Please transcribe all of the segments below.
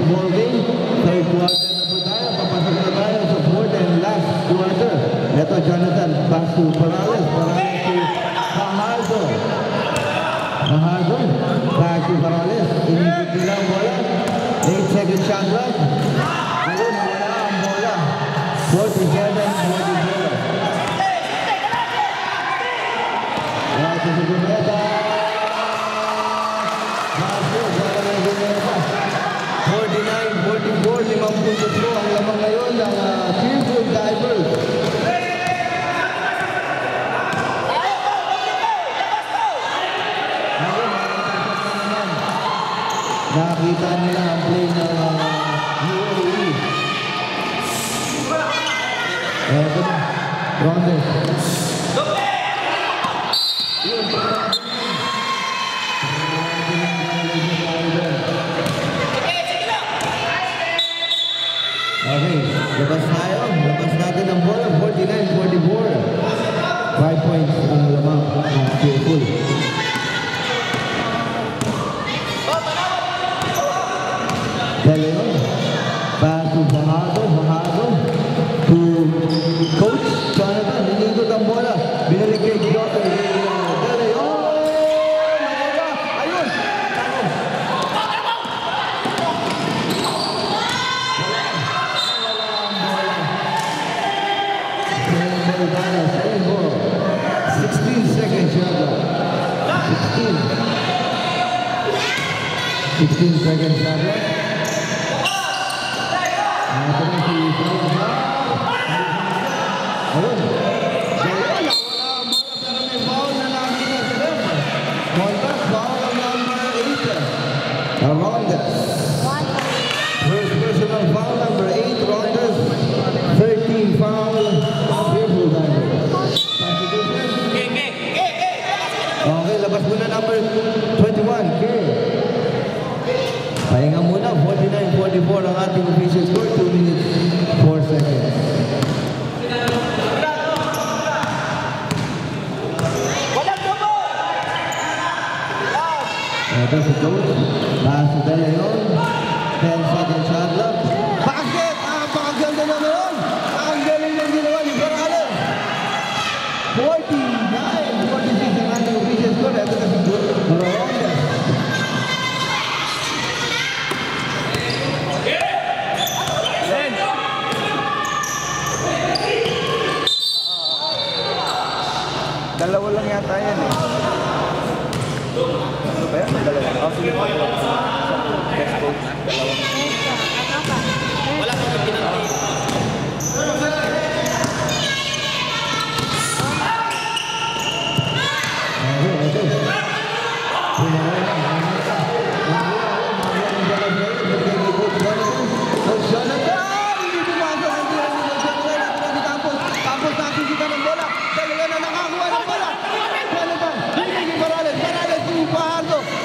ball game. Third quarter na po tayo. Papasok na tayo sa fourth and last quarter. Ito, Jonathan, pass to Parales. Parales to Fajardo. Fajardo, back to Parales. Inipit nila ang bola. 8-second shot clock. Ayun, wala ang bola. 47-44. Right to the Gumeta. 49-44, 5 puntos po ang lamang ngayon ng Fearful Divers. Nakita nila ang play ng UAE. Eto na, Rondes. Okay, labas tayo. Labas natin ang bola. 49-44. 5 points ang lamang ng Fearful. De Leon, pass to Fajardo. Fajardo to Coach Jonathan. Ninikot ang bola. Binalik kay De Leon. Ayun! Same ball. 16 seconds, Jonathan. 16 seconds, Jonathan. First personal foul, number 8, Rondes. 13 foul, Fearful Divers. Okay, labas muna number 21, K. Pahinga muna, 49-44 ang ating official score, 2 minutes, 4 seconds. Ito si Coach, pass to De Leon, 10-second shot lang. Bakit? Pakaganda naman! Ang galing ng ginawa ni Parales. 49-46 ang ating official score. Ito na si Rondes. Dalawa lang yata yan eh. Ano ba yan? Dalawa. Oh, sige po. Best coach. Dalawa. Wala kang kapinanti.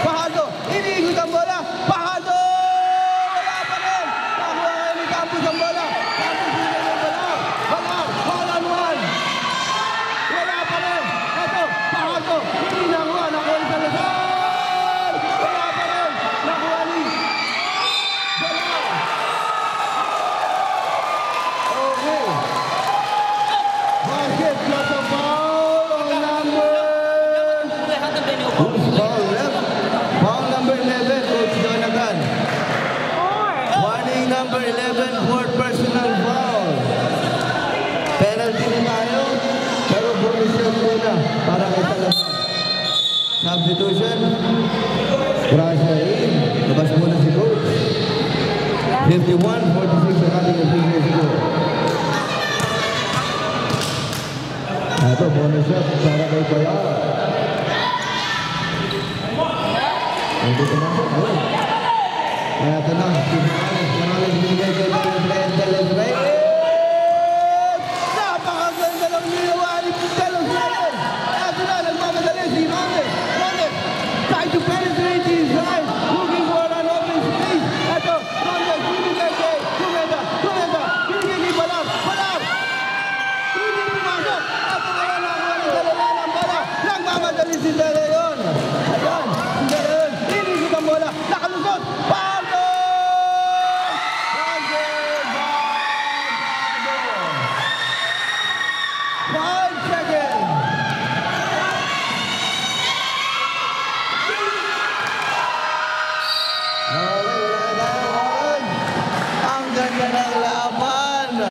Fajardo, iniikot ang bola. Fajardo! Wala pa rin. Nakuha ngayon ni Campos ang bola. Campos hindi ang bola. Wala, one. Wala pa rin. Ito, Fajardo. Hindi nakuha. Nakuha ni Salazar. Wala pa rin. Nakuha ni Salazar. Okay. Basket, plus a foul on number. Foul number 11, Coach Jonathan. Warning number 11, fourth personal foul. Penalty na tayo, pero bonus shot muna para kay Salazar. Substitution. Pressure in. Labas muna si Coach. 51-46 ang ating official score. Ito, bonus shot para kay Payar. Ito na. Ito na. Morales binigay kay Delos Reyes. Napakaganda lang ginawa ni Delos Reyes. Ito na. Nagmamadali si Rondes. Trying to penetrate inside. Looking for an open space. Ito. Rondes binigay kay Gumeta. Binigay kay Balar. Hindi pumasok. Ito na yan. Nakuha ni De Leon ang bola. Nagmamadali si De Leon. Ayan. Si De Leon. Bola, nakalusot, Fajardo! Wow!